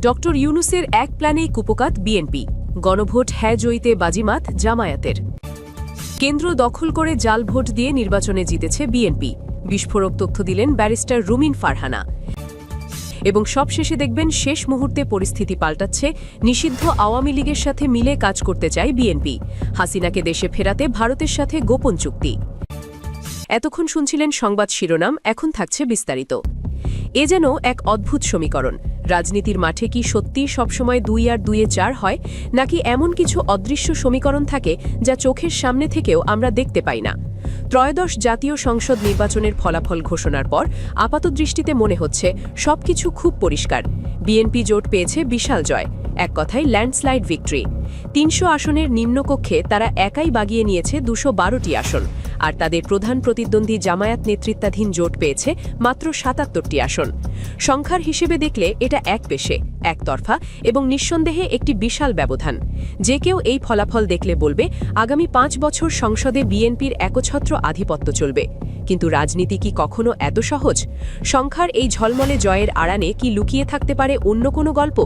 Doctor ইউনূসের এক প্ল্যানেই কুপোকাত BNP, গণভোট হ্যাঁ জয়ীতে বাজিমাত জামায়াতের। কেন্দ্র দখল করে জাল ভোট দিয়ে নির্বাচনে জিতেছে বিএনপি, বিস্ফোরক তথ্য দিলেন ব্যারিস্টার রুমিন ফারহানা। এবং সবশেষে দেখবেন শেষ মুহূর্তে পরিস্থিতি পাল্টাচ্ছে, নিষিদ্ধ আওয়ামী লীগের সাথে মিলে কাজ করতে চায় বিএনপি, হাসিনাকে দেশে ফেরাতে ভারতের সাথে গোপন চুক্তি। এতক্ষণ শুনছিলেন সংবাদ শিরোনাম, এখন থাকছে বিস্তারিত। এ যেন এক অদ্ভুত সমীকরণ। রাজনীতির মাঠে কি সত্যি সবসময় 2 আর 2 4 হয়, নাকি এমন কিছু অদৃশ্য সমীকরণ থাকে যা চোখের সামনে থেকেও আমরা দেখতে পাই না? ত্রয়োদশ জাতীয় সংসদ নির্বাচনের ফলাফল ঘোষণার পর আপাতদৃষ্টিতে মনে হচ্ছে সবকিছু খুব পরিষ্কার। বিএনপি জোট পেয়েছে বিশাল জয়, এক কথায় ল্যান্ডস্লাইড ভিক্টরি। 300 আসনের নিম্নকক্ষে তারা একাই বাগিয়ে নিয়েছে 212টি আসন, আর তাদের প্রধান প্রতিদ্বন্দ্বী জামায়াত নেতৃত্বাধীন জোট পেয়েছে মাত্র 77টি আসন। সংখ্যার হিসেবে দেখলে এটা একপেশে, একতরফা এবং নিঃসন্দেহে একটি বিশাল ব্যবধান। যে কেউ এই ফলাফল দেখলে বলবে আগামী 5 বছর সংসদে বিএনপির একছত্র আধিপত্য চলবে। কিন্তু রাজনীতি কি কখনো এত সহজ? সংখ্যার এই ঝলমলে জয়ের আড়ালে কি লুকিয়ে থাকতে পারে অন্য কোনো গল্প?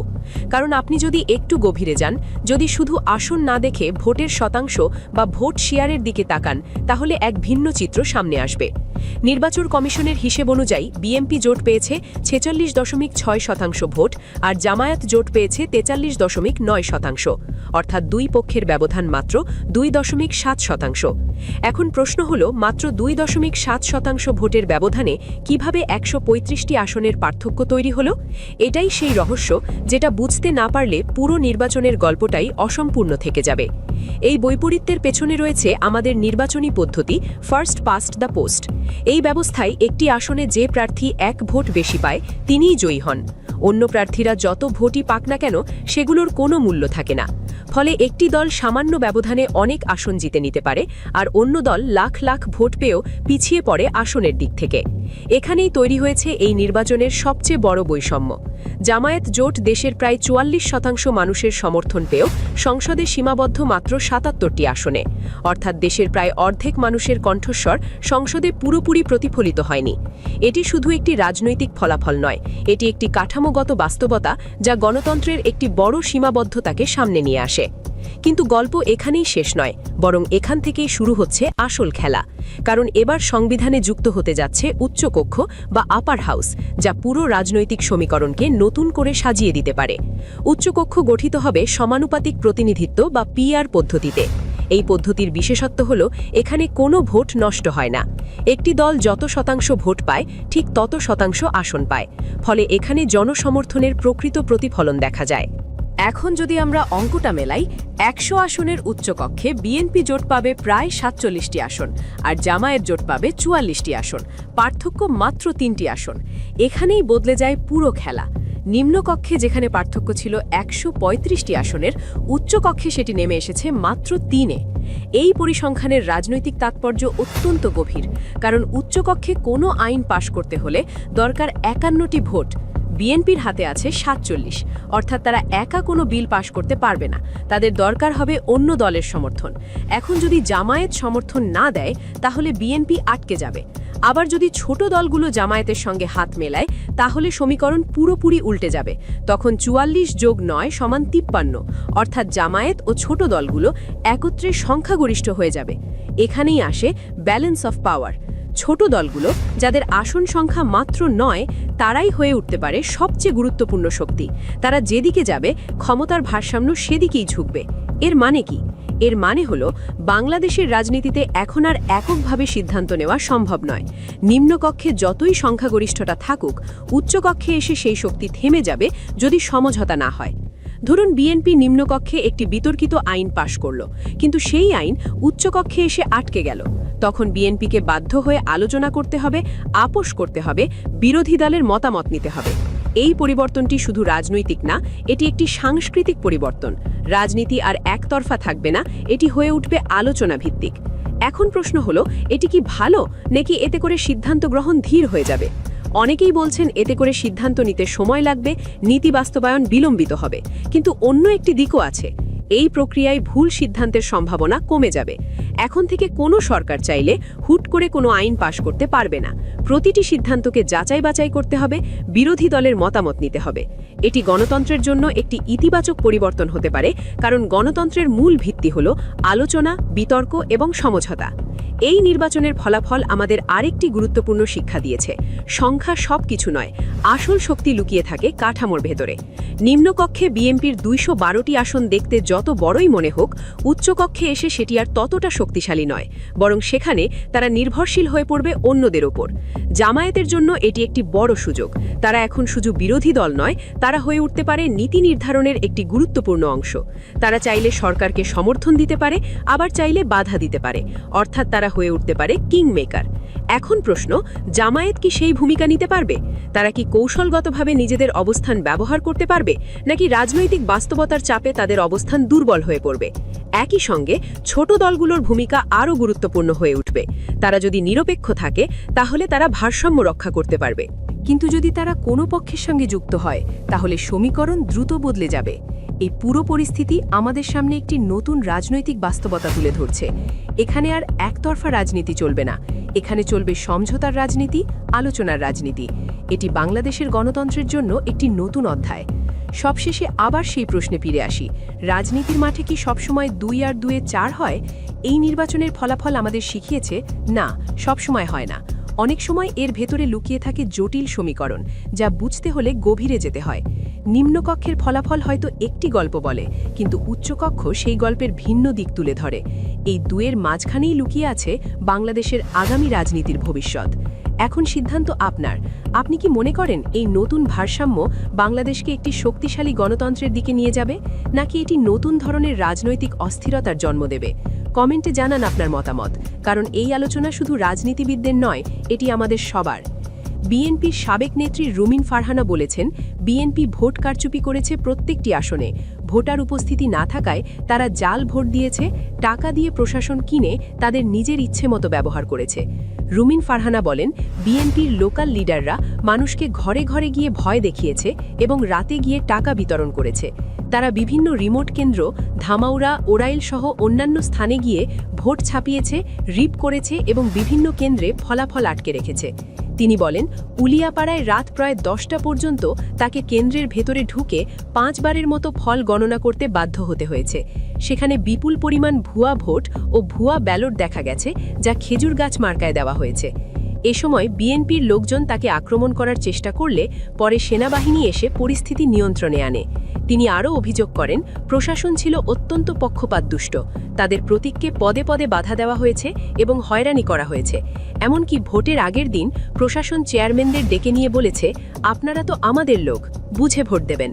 কারণ আপনি যদি একটু গভীরে যান, যদি শুধু আসন না দেখে ভোটের শতাংশ বা ভোট শেয়ারের দিকে তাকান, তাহলে এক ভিন্ন চিত্র সামনে আসবে। নির্বাচন কমিশনের হিসেব অনুযায়ী বিএনপি জোট পেয়েছে 46.6% ভোট, আর জামায়াত জোট পেয়েছে 43.9%, অর্থাৎ দুই পক্ষের ব্যবধান মাত্র 2.7%। এখন প্রশ্ন হল, মাত্র 2.7% ভোটের ব্যবধানে কিভাবে 135টি আসনের পার্থক্য তৈরি হল? এটাই সেই রহস্য যেটা বুঝতে না পারলে পুরো নির্বাচনের গল্পটাই অসম্পূর্ণ থেকে যাবে। এই বৈপরীত্যের পেছনে রয়েছে আমাদের নির্বাচনী পদ্ধতি, ফার্স্ট পাস্ট দ্য পোস্ট। এই ব্যবস্থায় একটি আসনে যে প্রার্থী 1 ভোট বেশি পায় তিনিই জয়ী হন। অন্য প্রার্থীরা যত ভোটই পাক না কেন, সেগুলোর কোনো মূল্য থাকে না। ফলে একটি দল সামান্য ব্যবধানে অনেক আসন জিতে নিতে পারে, আর অন্য দল লাখ লাখ ভোট পেয়েও পিছিয়ে পড়ে আসনের দিক থেকে। এখানেই তৈরি হয়েছে এই নির্বাচনের সবচেয়ে বড় বৈষম্য। জামায়াত জোট দেশের প্রায় 44% মানুষের সমর্থন পেয়েও সংসদে সীমাবদ্ধ মাত্র 77টি আসনে, অর্থাৎ দেশের প্রায় অর্ধেক মানুষের কণ্ঠস্বর সংসদে পুরোপুরি প্রতিফলিত হয়নি। এটি শুধু একটি রাজনৈতিক ফলাফল নয়, এটি একটি কাঠামোগত বাস্তবতা যা গণতন্ত্রের একটি বড় সীমাবদ্ধতাকে সামনে নিয়ে আসে। কিন্তু গল্প এখানেই শেষ নয়, বরং এখান থেকেই শুরু হচ্ছে আসল খেলা। কারণ এবার সংবিধানে যুক্ত হতে যাচ্ছে উচ্চকক্ষ বা আপার হাউস, যা পুরো রাজনৈতিক সমীকরণকে নতুন করে সাজিয়ে দিতে পারে। উচ্চকক্ষ গঠিত হবে সমানুপাতিক প্রতিনিধিত্ব বা পিআর পদ্ধতিতে। এই পদ্ধতির বিশেষত্ব হল এখানে কোনো ভোট নষ্ট হয় না। একটি দল যত শতাংশ ভোট পায়, ঠিক তত শতাংশ আসন পায়। ফলে এখানে জনসমর্থনের প্রকৃত প্রতিফলন দেখা যায়। এখন যদি আমরা অঙ্কটা মেলাই, 100 আসনের উচ্চকক্ষে বিএনপি জোট পাবে প্রায় 47টি আসন, আর জামায়াত জোট পাবে 44টি আসন, পার্থক্য মাত্র 3টি আসন। এখানেই বদলে যায় পুরো খেলা। নিম্নকক্ষে যেখানে পার্থক্য ছিল 135টি আসনের, উচ্চকক্ষে সেটি নেমে এসেছে মাত্র 3-এ। এই পরিসংখ্যানের রাজনৈতিক তাৎপর্য অত্যন্ত গভীর, কারণ উচ্চকক্ষে কোনো আইন পাশ করতে হলে দরকার 51টি ভোট। বিএনপির হাতে আছে 47, অর্থাৎ তারা একা কোনো বিল পাশ করতে পারবে না, তাদের দরকার হবে অন্য দলের সমর্থন। এখন যদি জামায়াত সমর্থন না দেয়, তাহলে বিএনপি আটকে যাবে। আবার যদি ছোট দলগুলো জামায়াতের সঙ্গে হাত মেলায়, তাহলে সমীকরণ পুরোপুরি উল্টে যাবে। তখন 44 যোগ 9 সমান 53, অর্থাৎ জামায়াত ও ছোট দলগুলো একত্রে সংখ্যাগরিষ্ঠ হয়ে যাবে। এখানেই আসে ব্যালেন্স অফ পাওয়ার। ছোট দলগুলো, যাদের আসন সংখ্যা মাত্র 9, তারাই হয়ে উঠতে পারে সবচেয়ে গুরুত্বপূর্ণ শক্তি। তারা যেদিকে যাবে, ক্ষমতার ভারসাম্য সেদিকেই ঝুঁকবে। এর মানে কি? এর মানে হলো বাংলাদেশের রাজনীতিতে এখন আর এককভাবে সিদ্ধান্ত নেওয়া সম্ভব নয়। নিম্নকক্ষে যতই সংখ্যাগরিষ্ঠতা থাকুক, উচ্চকক্ষে এসে সেই শক্তি থেমে যাবে যদি সমঝোতা না হয়। ধরুন বিএনপি নিম্নকক্ষে একটি বিতর্কিত আইন পাশ করল, কিন্তু সেই আইন উচ্চকক্ষে এসে আটকে গেল। তখন বিএনপিকে বাধ্য হয়ে আলোচনা করতে হবে, আপোষ করতে হবে, বিরোধী দলের মতামত নিতে হবে। এই পরিবর্তনটি শুধু রাজনৈতিক না, এটি একটি সাংস্কৃতিক পরিবর্তন। রাজনীতি আর একতরফা থাকবে না, এটি হয়ে উঠবে আলোচনা ভিত্তিক। এখন প্রশ্ন হলো, এটি কি ভালো, নাকি এতে করে সিদ্ধান্ত গ্রহণ ধীর হয়ে যাবে? অনেকেই বলছেন এতে করে সিদ্ধান্ত নিতে সময় লাগবে, নীতি বাস্তবায়ন বিলম্বিত হবে। কিন্তু অন্য একটি দিকও আছে, এই প্রক্রিয়ায় ভুল সিদ্ধান্তের সম্ভাবনা কমে যাবে। এখন থেকে কোনো সরকার চাইলে হুট করে কোনো আইন পাশ করতে পারবে না। প্রতিটি সিদ্ধান্তকে যাচাই বাছাই করতে হবে, বিরোধী দলের মতামত নিতে হবে। এটি গণতন্ত্রের জন্য একটি ইতিবাচক পরিবর্তন হতে পারে, কারণ গণতন্ত্রের মূল ভিত্তি হল আলোচনা, বিতর্ক এবং সমঝোতা। এই নির্বাচনের ফলাফল আমাদের আরেকটি গুরুত্বপূর্ণ শিক্ষা দিয়েছে। সংখ্যা সবকিছু নয়, আসল শক্তি লুকিয়ে থাকে কাঠামোর ভেতরে। নিম্নকক্ষে বিএনপির ২১২টি আসন দেখতে যত বড়ই মনে হোক, উচ্চকক্ষে এসে সেটি আর ততটা শক্তিশালী নয়, বরং সেখানে তারা নির্ভরশীল হয়ে পড়বে অন্যদের ওপর। জামায়াতের জন্য এটি একটি বড় সুযোগ। তারা এখন শুধু বিরোধী দল নয়, তারা হয়ে উঠতে পারে নীতি নির্ধারণের একটি গুরুত্বপূর্ণ অংশ। তারা চাইলে সরকারকে সমর্থন দিতে পারে, আবার চাইলে বাধা দিতে পারে, অর্থাৎ তারা হয়ে উঠতে পারে কিং মেকার। এখন প্রশ্ন, জামায়াত কি সেই ভূমিকা নিতে পারবে? তারা কি কৌশলগতভাবে নিজেদের অবস্থান ব্যবহার করতে পারবে, নাকি রাজনৈতিক বাস্তবতার চাপে তাদের অবস্থান দুর্বল হয়ে পড়বে? একই সঙ্গে ছোট দলগুলোর ভূমিকা আরও গুরুত্বপূর্ণ হয়ে উঠবে। তারা যদি নিরপেক্ষ থাকে, তাহলে তারা ভারসাম্য রক্ষা করতে পারবে। কিন্তু যদি তারা কোনো পক্ষের সঙ্গে যুক্ত হয়, তাহলে সমীকরণ দ্রুত বদলে যাবে। এই পুরো পরিস্থিতি আমাদের সামনে একটি নতুন রাজনৈতিক বাস্তবতা তুলে ধরছে। এখানে আর একতরফা রাজনীতি চলবে না, এখানে চলবে সমঝোতার রাজনীতি, আলোচনার রাজনীতি। এটি বাংলাদেশের গণতন্ত্রের জন্য একটি নতুন অধ্যায়। সবশেষে আবার সেই প্রশ্নে ফিরে আসি, রাজনীতির মাঠে কি সবসময় ২ আর ২ ৪ হয়? এই নির্বাচনের ফলাফল আমাদের শিখিয়েছে, না, সবসময় হয় না। অনেক সময় এর ভেতরে লুকিয়ে থাকে জটিল সমীকরণ, যা বুঝতে হলে গভীরে যেতে হয়। নিম্নকক্ষের ফলাফল হয়তো একটি গল্প বলে, কিন্তু উচ্চকক্ষ সেই গল্পের ভিন্ন দিক তুলে ধরে। এই দুয়ের মাঝখানেই লুকিয়ে আছে বাংলাদেশের আগামী রাজনীতির ভবিষ্যৎ। এখন সিদ্ধান্ত আপনার। আপনি কি মনে করেন এই নতুন ভারসাম্য বাংলাদেশকে একটি শক্তিশালী গণতন্ত্রের দিকে নিয়ে যাবে, নাকি এটি নতুন ধরনের রাজনৈতিক অস্থিরতার জন্ম দেবে? কমেন্টে জানান আপনার মতামত, কারণ এই আলোচনা শুধু রাজনীতিবিদদের নয়, এটি আমাদের সবার। বিএনপির সাবেক নেত্রী রুমিন ফারহানা বলেছেন, বিএনপি ভোট কারচুপি করেছে প্রত্যেকটি আসনে। ভোটার উপস্থিতি না থাকায় তারা জাল ভোট দিয়েছে, টাকা দিয়ে প্রশাসন কিনে তাদের নিজের ইচ্ছে মতো ব্যবহার করেছে। রুমিন ফারহানা বলেন, বিএনপির লোকাল লিডাররা মানুষকে ঘরে ঘরে গিয়ে ভয় দেখিয়েছে এবং রাতে গিয়ে টাকা বিতরণ করেছে। তারা বিভিন্ন রিমোট কেন্দ্র, ধামাউরা, ওরাইল সহ অন্যান্য স্থানে গিয়ে ভোট ছাপিয়েছে, রিপ করেছে এবং বিভিন্ন কেন্দ্রে ফলাফল আটকে রেখেছে। তিনি বলেন, উলিয়াপাড়ায় রাত প্রায় 10টা পর্যন্ত তাকে কেন্দ্রের ভেতরে ঢুকে 5 বারের মতো ফল গণনা করতে বাধ্য হতে হয়েছে। সেখানে বিপুল পরিমাণ ভুয়া ভোট ও ভুয়া ব্যালট দেখা গেছে, যা খেজুর গাছ মার্কায় দেওয়া হয়েছে। এ সময় বিএনপির লোকজন তাকে আক্রমণ করার চেষ্টা করলে পরে সেনাবাহিনী এসে পরিস্থিতি নিয়ন্ত্রণে আনে। তিনি আরও অভিযোগ করেন, প্রশাসন ছিল অত্যন্ত পক্ষপাতদুষ্ট। তাদের প্রতীককে পদে পদে বাধা দেওয়া হয়েছে এবং হয়রানি করা হয়েছে। এমনকি ভোটের আগের দিন প্রশাসন চেয়ারম্যানদের ডেকে নিয়ে বলেছে, আপনারা তো আমাদের লোক, বুঝে ভোট দেবেন।